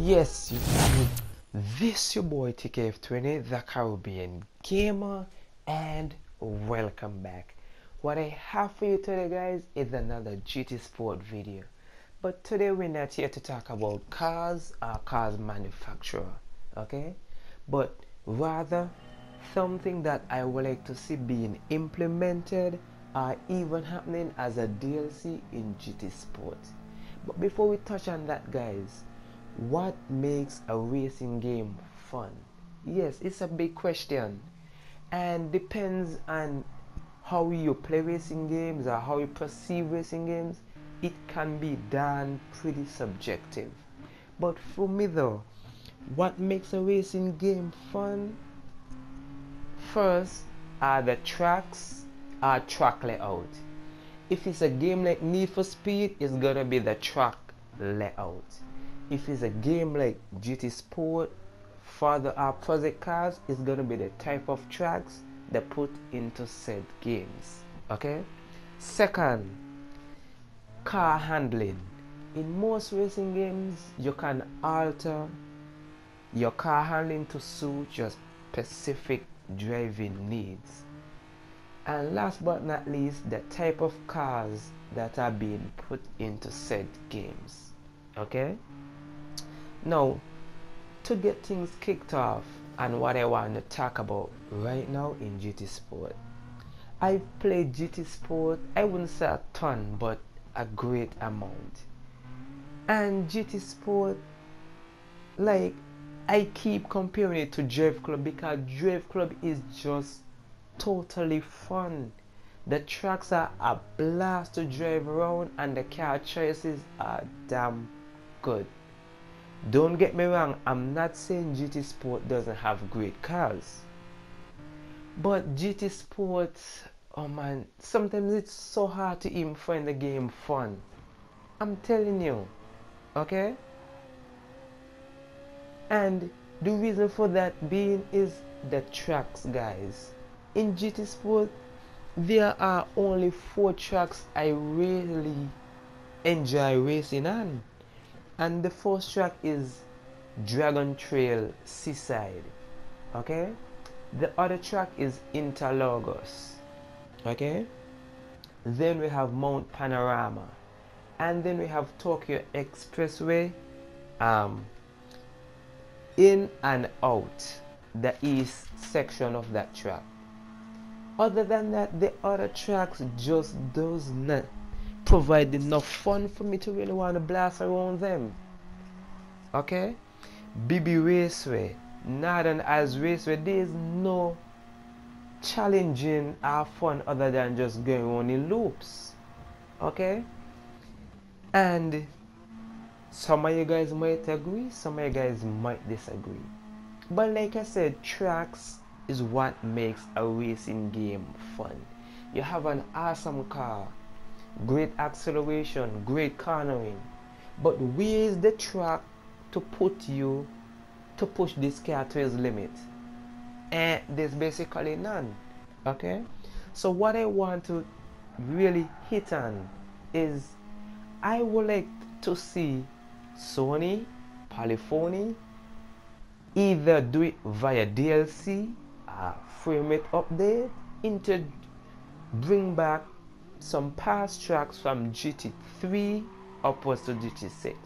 Yes, you know, this your boy TKF20, the Caribbean Gamer, and welcome back. What I have for you today, guys, is another GT Sport video. But today we're not here to talk about cars or cars manufacturer, okay? But rather something that I would like to see being implemented or even happening as a DLC in GT Sport. But before we touch on that, guys, what makes a racing game fun? Yes, it's a big question and depends on how you play racing games or how you perceive racing games. It can be done pretty subjective. But for me though, what makes a racing game fun? First are the tracks or track layout. If it's a game like Need for Speed, it's gonna be the track layout. If it's a game like GT Sport, further project cars, it's gonna be the type of tracks they put into said games. Okay. Second, car handling. In most racing games, you can alter your car handling to suit your specific driving needs. And last but not least, the type of cars that are being put into said games. Okay. Now, to get things kicked off and what I want to talk about right now in GT Sport, I've played GT Sport, I wouldn't say a ton, but a great amount. And GT Sport, like, I keep comparing it to Drive Club because Drive Club is just totally fun. The tracks are a blast to drive around and the car choices are damn good. Don't get me wrong, I'm not saying GT Sport doesn't have great cars. But GT Sport, oh man, sometimes it's so hard to even find the game fun. I'm telling you, okay? And the reason for that being is the tracks, guys. In GT Sport, there are only 4 tracks I really enjoy racing on. And the first track is Dragon Trail Seaside, okay? The other track is Interlagos, okay? Then we have Mount Panorama, and then we have Tokyo Expressway, in and out, the east section of that track. Other than that, the other tracks just does not provide enough fun for me to really want to blast around them. Okay? BB Raceway, Northern Ice Raceway, there is no challenging or fun other than just going on in loops. Okay? And some of you guys might agree, some of you guys might disagree. But like I said, tracks is what makes a racing game fun. You have an awesome car, great acceleration, great cornering, but where is the track to put you to push this car to its limit? And there's basically none. Okay, so what I want to really hit on is I would like to see Sony, Polyphony either do it via DLC, frame rate update, into bring back some past tracks from GT3 upwards to GT6.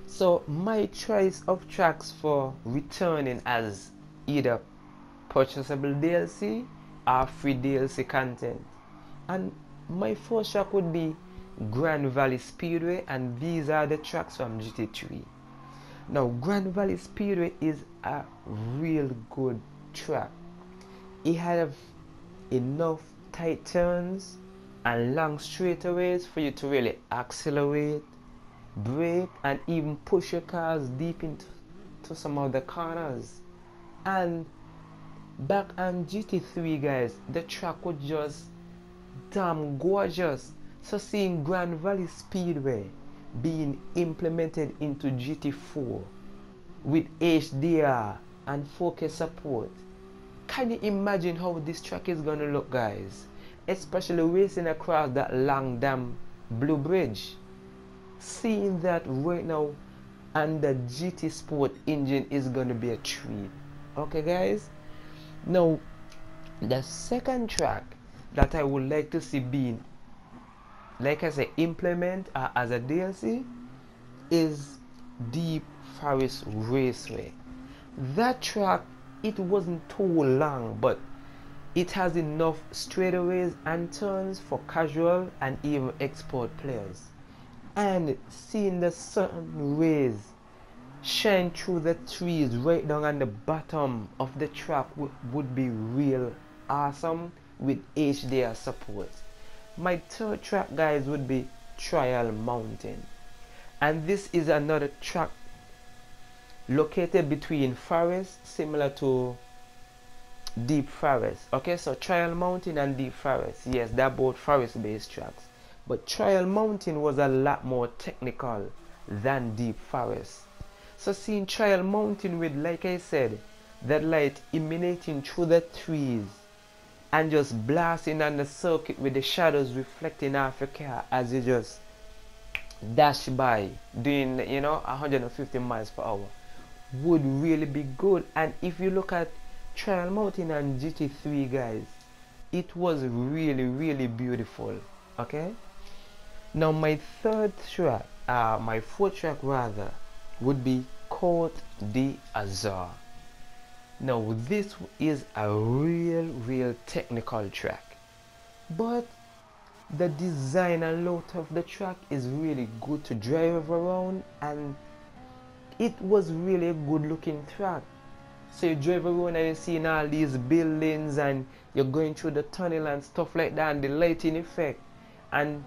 So my choice of tracks for returning as either purchasable DLC or free DLC content. And my first track would be Grand Valley Speedway, and these are the tracks from GT3. Now Grand Valley Speedway is a real good track. It has enough tight turns and long straightaways for you to really accelerate, brake, and even push your cars deep into some of the corners. And back on GT3, guys, the track was just damn gorgeous. So seeing Grand Valley Speedway being implemented into GT4 with HDR and 4K support, can you imagine how this track is gonna look, guys? Especially racing across that long damn blue bridge. Seeing that right now and the GT Sport engine is gonna be a treat. Okay guys, now the second track that I would like to see being, like I say, implement as a DLC is Deep Forest Raceway. That track, it wasn't too long, but it has enough straightaways and turns for casual and even expert players. And seeing the sun rays shine through the trees right down on the bottom of the track would be real awesome with HDR support. My third track, guys, would be Trial Mountain. And this is another track located between forests, similar to Deep Forest. Okay, so Trial Mountain and Deep Forest, yes, they're both forest based tracks, but Trial Mountain was a lot more technical than Deep Forest. So seeing Trial Mountain with, like I said, that light emanating through the trees and just blasting on the circuit with the shadows reflecting off your car as you just dash by doing, 150 miles per hour would really be good. And if you look at Trial Mountain and GT3, guys, it was really beautiful. Okay, now my fourth track rather would be Côte d'Azur. Now this is a real technical track, but the design and layout of the track is really good to drive around, and it was really a good looking track. So you drive around and you're seeing all these buildings and you're going through the tunnel and stuff like that, and the lighting effect. And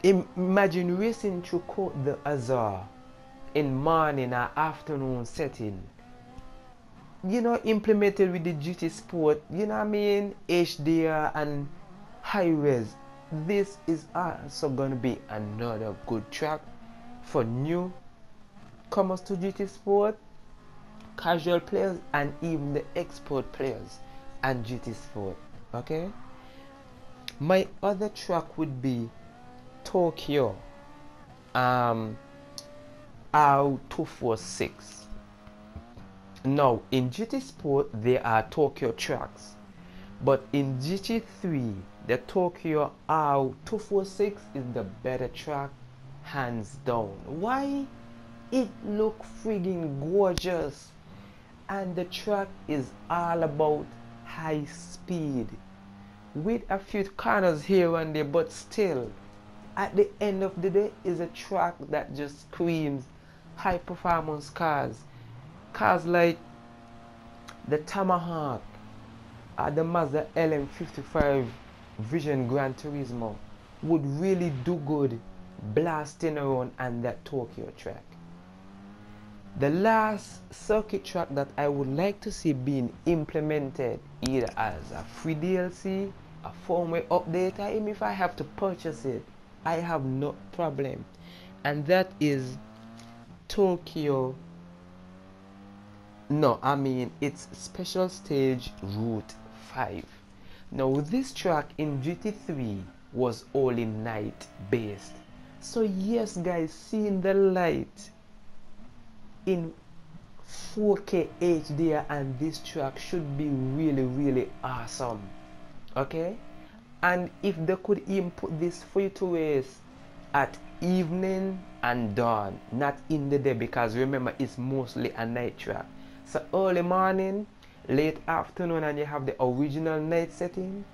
imagine racing through Côte d'Azur in morning or afternoon setting, implemented with the GT Sport, HDR and high res. This is also gonna be another good track for new comers to GT Sport, casual players, and even the expert players and GT Sport. Okay, my other track would be Tokyo R246. Now in GT Sport there are Tokyo tracks, but in GT3 the Tokyo R246 is the better track, hands down. Why? It looks friggin' gorgeous, and the track is all about high speed with a few corners here and there, but still at the end of the day is a track that just screams high performance cars like the Tomahawk, the Mazda LM55 Vision Gran Turismo would really do good blasting around on that Tokyo track. The last circuit track that I would like to see being implemented either as a free DLC, a firmware update, or even if I have to purchase it, I have no problem, and that is Tokyo. It's Special Stage Route 5. Now this track in GT3 was only night based. So yes guys, seeing the light in 4K HDR and this track should be really awesome. Okay, and if they could input this for you to race at evening and dawn, not in the day, because remember it's mostly a night track. So early morning, late afternoon, and you have the original night setting,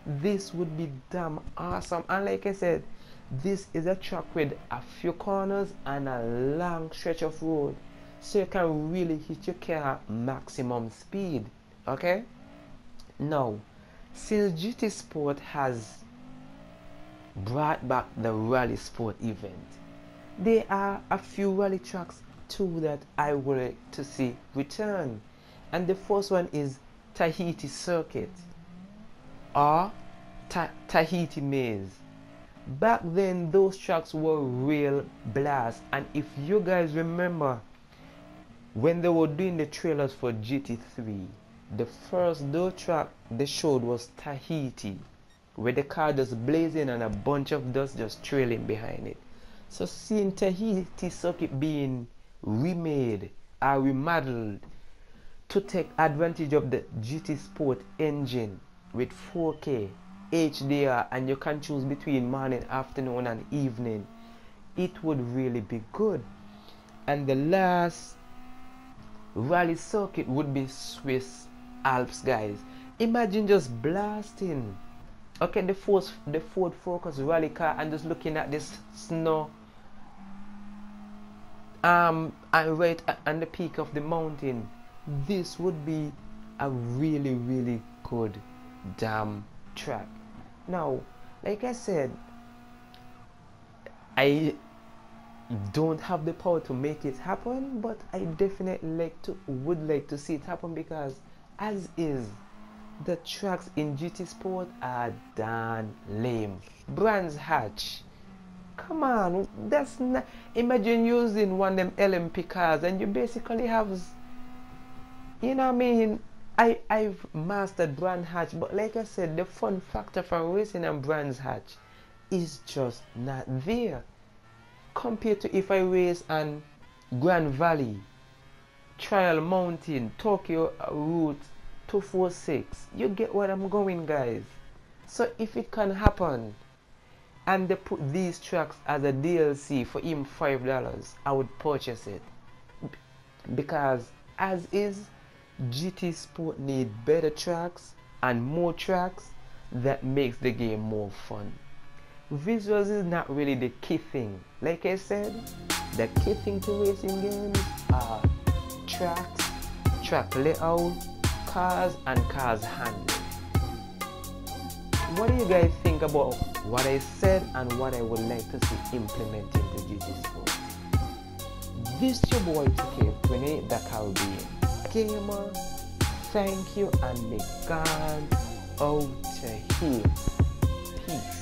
this would be damn awesome. And like I said, this is a track with a few corners and a long stretch of road, so you can really hit your car maximum speed. Okay, now since GT Sport has brought back the rally sport event, there are a few rally tracks too that I would like to see return, and the first one is Tahiti Circuit or Tahiti Maze. Back then those tracks were real blast, and if you guys remember when they were doing the trailers for GT3, the first dirt track they showed was Tahiti, where the car just blazing and a bunch of dust just trailing behind it. So seeing Tahiti circuit being remade or remodeled to take advantage of the GT Sport engine with 4K HDR, and you can choose between morning, afternoon and evening, it would really be good. And the last rally circuit would be Swiss Alps, guys. Imagine just blasting, okay, the Ford Focus rally car and just looking at this snow and right on the peak of the mountain. This would be a really good damn track. Now, like I said, I don't have the power to make it happen, but I definitely would like to see it happen, because as is, the tracks in GT Sport are darn lame. Brands Hatch, come on, that's not, imagine using one of them LMP cars and you basically have, you know what I mean, I've mastered Brands Hatch, but like I said, the fun factor for racing on Brands Hatch is just not there compared to if I race on Grand Valley, Trial Mountain, Tokyo Route 246. You get what I'm going, guys. So if it can happen and they put these tracks as a DLC for even $5, I would purchase it, because as is, GT Sport need better tracks and more tracks that makes the game more fun. Visuals is not really the key thing. Like I said, the key thing to racing games are tracks, track layout, cars and cars handling. What do you guys think about what I said and what I would like to see implemented into GT Sport? This your boy TK28, the Caribbean Gamer. Thank you and may God out to here. Peace.